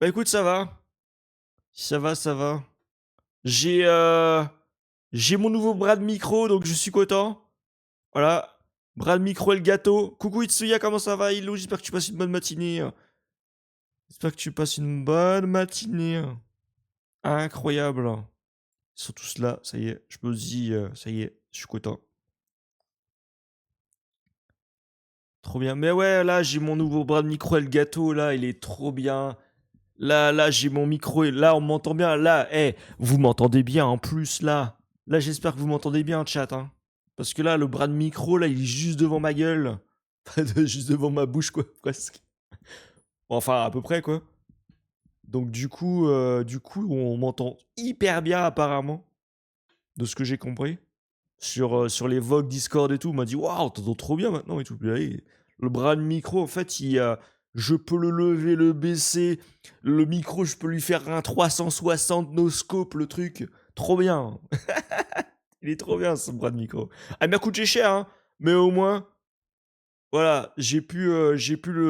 Bah écoute, ça va. Ça va, ça va. J'ai euh, j'ai mon nouveau bras de micro, donc je suis content. Voilà. Bras de micro et le gâteau. Coucou Itsuya, comment ça va, Ilo? J'espère que tu passes une bonne matinée. J'espère que tu passes une bonne matinée. Incroyable. Ils sont tous là, ça y est. Je me dis, ça y est, je suis content. Trop bien. Mais ouais, là, j'ai mon nouveau bras de micro et le gâteau, là, il est trop bien. Là, j'ai mon micro et là, on m'entend bien. Là, vous m'entendez bien en plus, là. Là, j'espère que vous m'entendez bien, chat, hein. Parce que là, le bras de micro, là, il est juste devant ma gueule. Juste devant ma bouche, quoi, presque. Enfin, à peu près, quoi. Donc, du coup, on m'entend hyper bien, apparemment, de ce que j'ai compris. Sur les Vogue, Discord et tout, on m'a dit, waouh, t'entends trop bien maintenant et tout. Puis là, le bras de micro, en fait, je peux le lever, le baisser. Le micro, je peux lui faire un 360 no scope, le truc. Trop bien. Il est trop bien, ce bras de micro. Ah, il m'a coûté cher, hein. Mais au moins, voilà, j'ai pu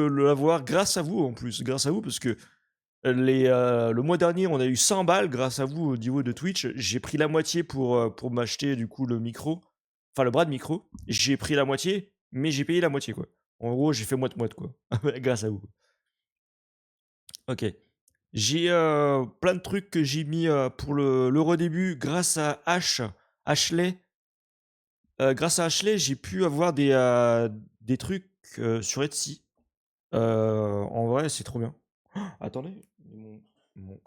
l'avoir grâce à vous, en plus. Grâce à vous, parce que le mois dernier, on a eu 100 balles grâce à vous au niveau de Twitch. J'ai pris la moitié pour m'acheter du coup le micro, enfin le bras de micro. J'ai pris la moitié, mais j'ai payé la moitié quoi. En gros, j'ai fait moite-moite quoi, grâce à vous. Ok. J'ai plein de trucs que j'ai mis pour le redébut grâce à Ashley. Grâce à Ashley, j'ai pu avoir des trucs sur Etsy. En vrai, c'est trop bien. Attendez, mon-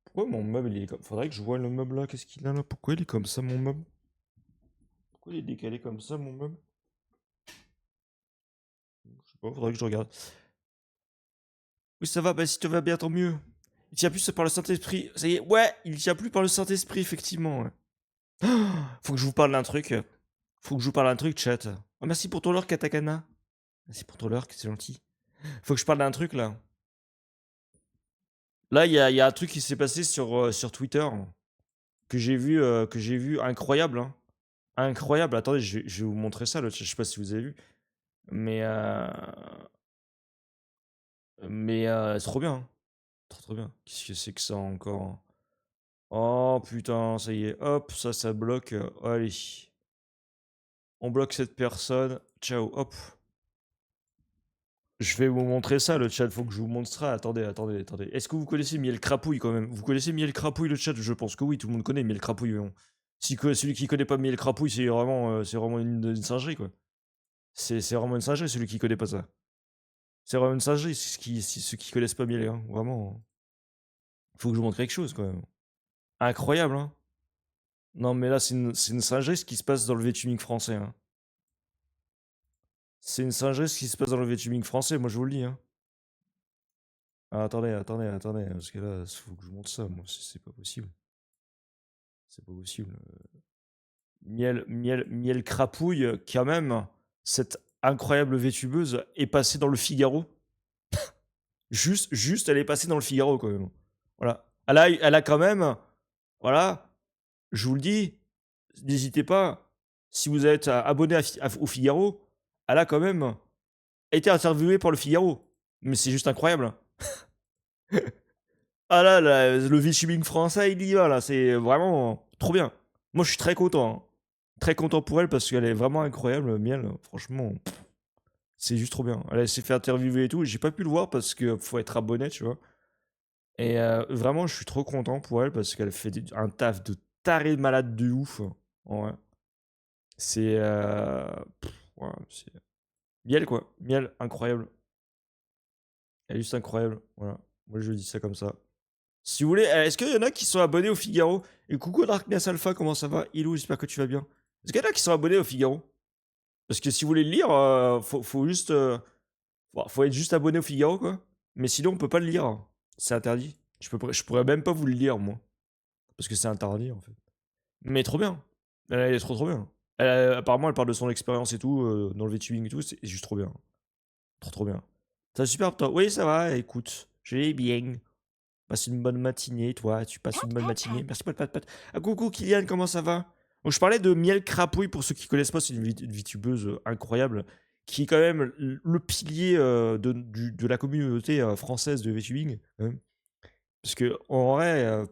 pourquoi mon meuble il est comme. Faudrait que je vois le meuble là, qu'est-ce qu'il a là? Pourquoi il est comme ça mon meuble? Pourquoi il est décalé comme ça mon meuble? Je sais pas, faudrait que je regarde. Oui, ça va, bah si tout va bien, tant mieux. Il tient plus par le Saint-Esprit. Ça y est, ouais, il tient plus par le Saint-Esprit, effectivement. Ouais. Faut que je vous parle d'un truc. Faut que je vous parle d'un truc, chat. Oh, merci pour ton lurk, Katakana. Merci pour ton lurk, c'est gentil. Faut que je parle d'un truc là. Là, il y a un truc qui s'est passé sur Twitter que j'ai vu incroyable. Hein. Incroyable. Attendez, je vais vous montrer ça. Je sais pas si vous avez vu. Mais, c'est trop bien. Hein. Trop trop bien. Qu'est-ce que c'est que ça encore? Oh putain, ça y est. Hop, ça bloque. Allez. On bloque cette personne. Ciao. Hop. Je vais vous montrer ça, le chat. Faut que je vous montre ça. Attendez, attendez, attendez. Est-ce que vous connaissez Miel Crapouille quand même? Vous connaissez Miel Crapouille, le chat? Je pense que oui, tout le monde connaît Miel Crapouille. Celui qui connaît pas Miel Crapouille, c'est vraiment une singerie, quoi. C'est vraiment une singerie, celui qui connaît pas ça. C'est vraiment une singerie, ceux qui connaissent pas Miel, hein. Vraiment. Faut que je vous montre quelque chose, quand même. Incroyable, hein. Non, mais là, c'est une singerie ce qui se passe dans le VTubing français, hein. C'est une singerie ce qui se passe dans le VTubing français, moi je vous le dis, hein. Ah, attendez, attendez, attendez, parce que là, il faut que je vous montre ça, moi, c'est pas possible. C'est pas possible. Miel Crapouille, quand même, cette incroyable VTubeuse est passée dans le Figaro. Juste, elle est passée dans le Figaro, quand même. Voilà. Elle a quand même, voilà, je vous le dis, n'hésitez pas, si vous êtes abonné au Figaro, elle a quand même été interviewée par le Figaro. Mais c'est juste incroyable. Ah là, le VTubing français, il y va là, c'est vraiment trop bien. Moi, je suis très content. Hein. Très content pour elle parce qu'elle est vraiment incroyable, Miel. Franchement, c'est juste trop bien. Elle s'est fait interviewer et tout. J'ai pas pu le voir parce que faut être abonné, tu vois. Et vraiment, je suis trop content pour elle parce qu'elle fait un taf de taré de malade de ouf. En vrai. C'est. Ouais, c'est. Miel, quoi. Miel, incroyable. Elle est juste incroyable. Voilà. Moi, je dis ça comme ça. Si vous voulez, est-ce qu'il y en a qui sont abonnés au Figaro? Et coucou Darkness Alpha, comment ça va? Ilou, j'espère que tu vas bien. Est-ce qu'il y en a qui sont abonnés au Figaro? Parce que si vous voulez le lire, faut juste. Faut être juste abonné au Figaro, quoi. Mais sinon, on peut pas le lire. Hein. C'est interdit. Je pourrais même pas vous le lire, moi. Parce que c'est interdit, en fait. Mais trop bien. Elle est trop trop bien. Apparemment, elle parle de son expérience et tout, dans le VTubing et tout. C'est juste trop bien. Trop trop bien. Ça va super, toi? Oui, ça va, écoute. Je vais bien. Passe une bonne matinée, toi. Tu passes une bonne matinée. Merci, pat, pat, pat. Ah, coucou, Kylian, comment ça va? Donc, je parlais de Miel Crapouille, pour ceux qui connaissent pas, c'est une VTubeuse incroyable qui est quand même le pilier de la communauté française de VTubing. Parce que en vrai,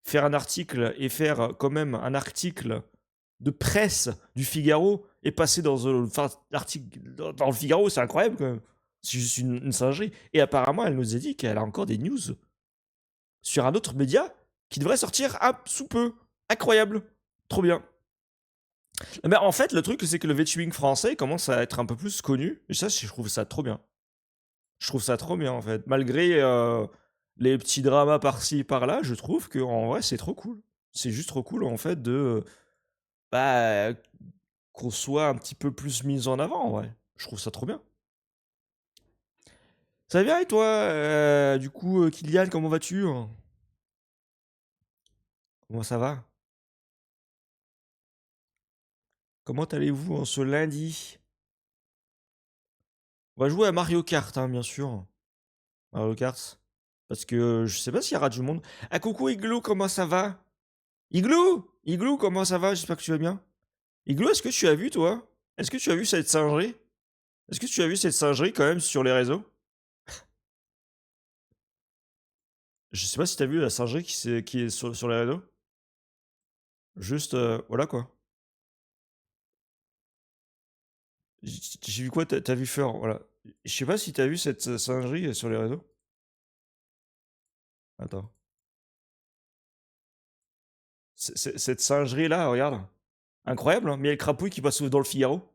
faire un article et faire quand même un article de presse du Figaro et passer l'article dans le Figaro, c'est incroyable quand même. C'est juste une singerie. Et apparemment, elle nous a dit qu'elle a encore des news sur un autre média qui devrait sortir sous peu. Incroyable. Trop bien. Mais en fait, le truc, c'est que le VTubing français commence à être un peu plus connu. Et ça, je trouve ça trop bien. Je trouve ça trop bien, en fait. Malgré les petits dramas par-ci, par-là, je trouve que en vrai, c'est trop cool. C'est juste trop cool, en fait, bah, qu'on soit un petit peu plus mis en avant, en vrai. Je trouve ça trop bien. Ça va bien, et toi du coup, Kylian, comment vas-tu? Comment ça va? Comment allez-vous en ce lundi? On va jouer à Mario Kart, hein, bien sûr. Mario Kart. Parce que je sais pas s'il y aura du monde. Ah, coucou Igloo, comment ça va? Igloo! Igloo, comment ça va? J'espère que tu vas bien. Igloo, est-ce que tu as vu, toi? Est-ce que tu as vu cette singerie? Est-ce que tu as vu cette singerie quand même sur les réseaux? Je sais pas si t'as vu la singerie qui est sur les réseaux. Juste, voilà quoi. J'ai vu quoi? T'as vu Feur, voilà. Je sais pas si t'as vu cette singerie sur les réseaux. Attends. Cette singerie-là, regarde. Incroyable, hein, mais il y a le crapouille qui passe dans le Figaro.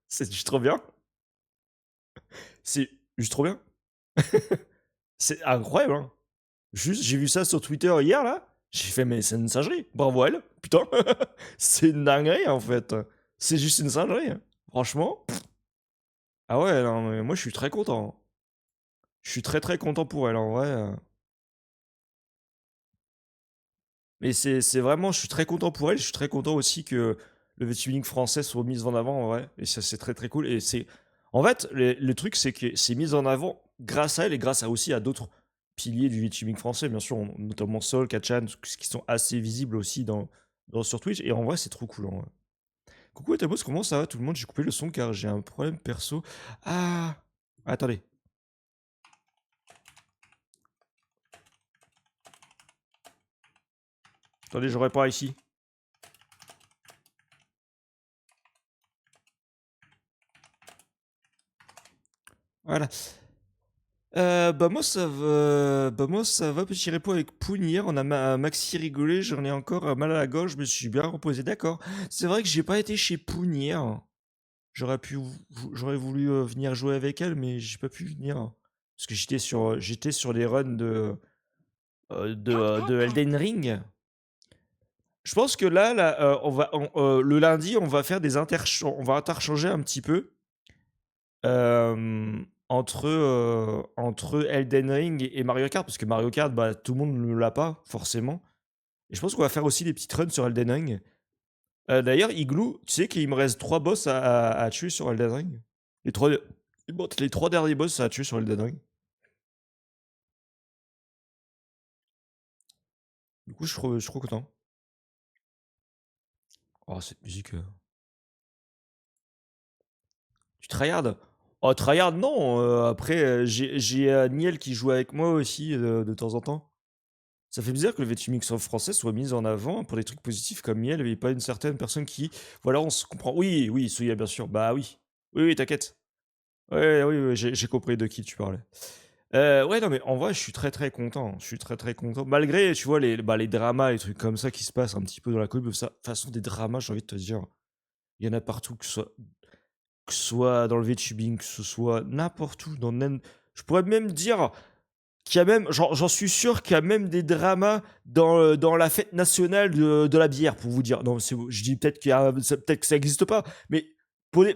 C'est juste trop bien. C'est juste trop bien. C'est incroyable, hein. Juste, j'ai vu ça sur Twitter hier, là. J'ai fait, mais c'est une singerie. Bravo à elle. Putain. C'est une dinguerie, en fait. C'est juste une singerie, hein. Franchement. Ah ouais, non, mais moi, je suis très content. Je suis très très content pour elle, en vrai. Mais c'est vraiment, je suis très content pour elle. Je suis très content aussi que le VTubing français soit mis en avant, en vrai. Et ça, c'est très très cool. Et c'est. En fait, le truc, c'est que c'est mis en avant grâce à elle et grâce aussi à d'autres piliers du VTubing français, bien sûr, notamment Sol, Kachan, qui sont assez visibles aussi sur Twitch. Et en vrai, c'est trop cool, en vrai. Coucou Tabos, comment ça va tout le monde? J'ai coupé le son car j'ai un problème perso. Ah! Attendez. Attendez, je répare ici. Voilà. Bah moi ça va, petit repos avec Poun hier, on a Maxi rigolé, j'en ai encore mal à la gorge, je me suis bien reposé, d'accord. C'est vrai que j'ai pas été chez Poun hier. J'aurais voulu venir jouer avec elle, mais j'ai pas pu venir. Parce que j'étais sur les runs de Elden Ring. Je pense que là le lundi, on va interchanger un petit peu entre Elden Ring et Mario Kart, parce que Mario Kart, bah, tout le monde ne l'a pas, forcément. Et je pense qu'on va faire aussi des petites runs sur Elden Ring. D'ailleurs, Igloo, tu sais qu'il me reste 3 boss à tuer sur Elden Ring. Les 3, les 3 derniers boss à tuer sur Elden Ring. Du coup, je suis trop content. Oh, cette musique. Tu tryhard? Oh, tryhard, non. Après, j'ai Niel qui joue avec moi aussi de temps en temps. Ça fait bizarre que le VTubing français soit mis en avant pour des trucs positifs comme Miel et pas une certaine personne qui. Voilà, on se comprend. Oui, oui, Souya, bien sûr. Bah oui. Oui, oui, t'inquiète. Ouais, oui, oui, j'ai compris de qui tu parlais. Ouais, non, mais en vrai, je suis très très content. Je suis très très content. Malgré, tu vois, les dramas, les trucs comme ça qui se passent un petit peu dans la commune. De toute façon, des dramas, j'ai envie de te dire. Il y en a partout, que ce soit dans le VTubing, que ce soit n'importe où. Je pourrais même dire qu'il y a même, j'en suis sûr qu'il y a même des dramas dans la fête nationale de la bière, pour vous dire. Non, je dis peut-être peut-être que ça n'existe pas, mais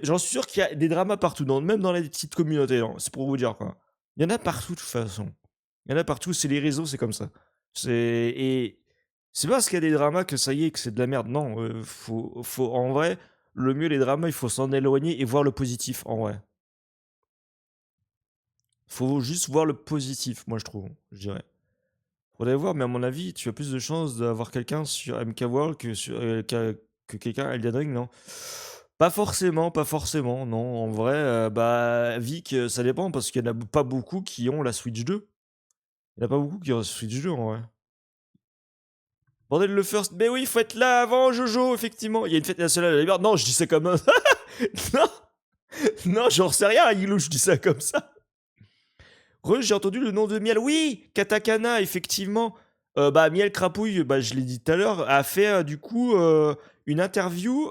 j'en suis sûr qu'il y a des dramas partout, même dans les petites communautés. Non, c'est pour vous dire quoi. Il y en a partout de toute façon. Il y en a partout, c'est les réseaux, c'est comme ça. Et c'est pas parce qu'il y a des dramas que ça y est, que c'est de la merde. Non, en vrai, le mieux les dramas, il faut s'en éloigner et voir le positif en vrai. Faut juste voir le positif, moi je trouve, je dirais. Faudrait voir, mais à mon avis, tu as plus de chances d'avoir quelqu'un sur MK World que quelqu'un à Elden Ring, non? Pas forcément, pas forcément, non. En vrai, bah, Vic, ça dépend parce qu'il y en a pas beaucoup qui ont la Switch 2. Il y en a pas beaucoup qui ont la Switch 2 en vrai. Bordel le first, mais oui, faut être là avant Jojo, effectivement. Il y a une fête nationale à la liberté. Non, je dis ça comme ça. Non, non, j'en sais rien, Ilou, je dis ça comme ça. J'ai entendu le nom de Miel. Oui, Katakana, effectivement. Bah, Miel Crapouille, bah, je l'ai dit tout à l'heure, a fait du coup une interview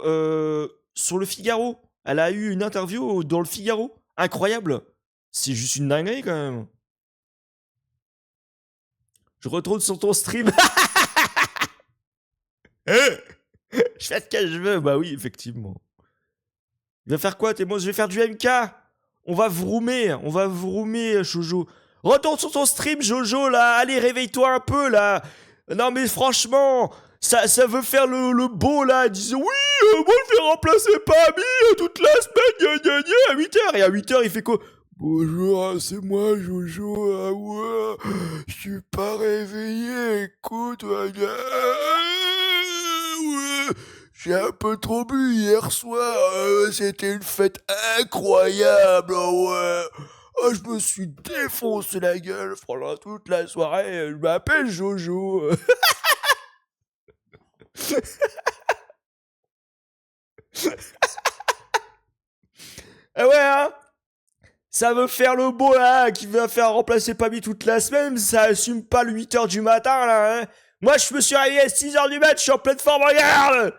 sur le Figaro. Elle a eu une interview dans le Figaro. Incroyable. C'est juste une dinguerie quand même. Je retourne sur ton stream. Je fais ce que je veux. Bah oui, effectivement. Il va faire quoi, Thémo? Je vais faire du MK. On va vroomer, Jojo. Retourne sur ton stream, Jojo, là. Allez, réveille-toi un peu, là. Non, mais franchement, ça veut faire le beau, là. Ils disent, oui, moi, je vais remplacer Pamy toute la semaine, à 8h. Et à 8h, il fait quoi? Bonjour, c'est moi, Jojo. Ah ouais, je suis pas réveillé, écoute. Ouais. J'ai un peu trop bu hier soir, c'était une fête incroyable, oh ouais. Oh, je me suis défoncé la gueule pendant toute la soirée, je m'appelle Jojo. Ah ouais, hein? Ça veut faire le beau là, qui va faire remplacer Pamy toute la semaine, ça assume pas le 8h du matin là, hein? Moi je me suis réveillé à 6h du mat, je suis en pleine forme, regarde!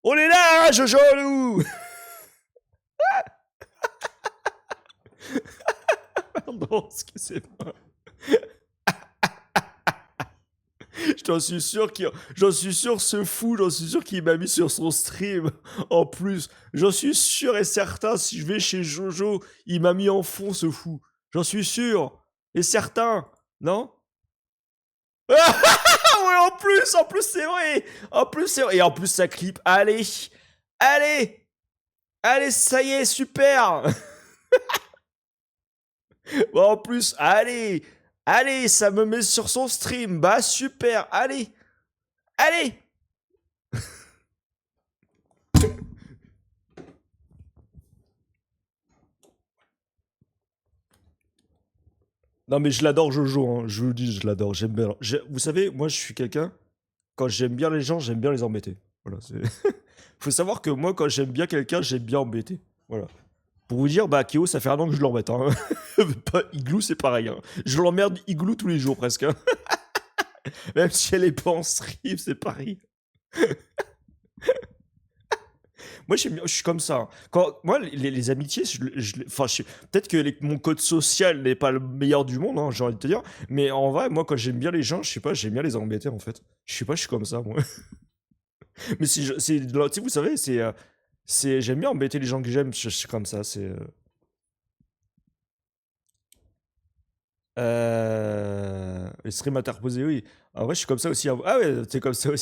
On est là, hein, Jojo, nous! Pardon, excusez-moi. J'en suis sûr, ce fou, j'en suis sûr qu'il m'a mis sur son stream. En plus, j'en suis sûr et certain, si je vais chez Jojo, il m'a mis en fond, ce fou. J'en suis sûr. Et certain, non? Ah ouais, en plus, c'est vrai. En plus, c'est vrai. Et en plus, ça clip. Allez, allez, allez, ça y est, super. Bon, en plus, allez, allez, ça me met sur son stream. Bah, super, allez, allez. Non, mais je l'adore, Jojo, hein. Je vous le dis, je l'adore. J'aime bien. Vous savez, moi, je suis quelqu'un, quand j'aime bien les gens, j'aime bien les embêter. Voilà, c'est. Faut savoir que moi, quand j'aime bien quelqu'un, j'aime bien embêter. Voilà. Pour vous dire, bah, Kyo, ça fait un an que je l'embête. Hein. Pas Igloo, c'est pareil. Hein. Je l'emmerde Igloo tous les jours, presque. Hein. Même si elle est pas en stream, c'est pareil. Moi, je suis comme ça. Hein. Moi, les amitiés, enfin, peut-être que mon code social n'est pas le meilleur du monde, hein, j'ai envie de te dire. Mais en vrai, moi, quand j'aime bien les gens, je sais pas, j'aime bien les embêter, en fait. Je sais pas, je suis comme ça, moi. Mais tu sais, vous savez, j'aime bien embêter les gens que j'aime, je suis comme ça, c'est. Les streams interposés, oui. Ah ouais, je suis comme ça aussi. Ah ouais, t'es comme ça aussi.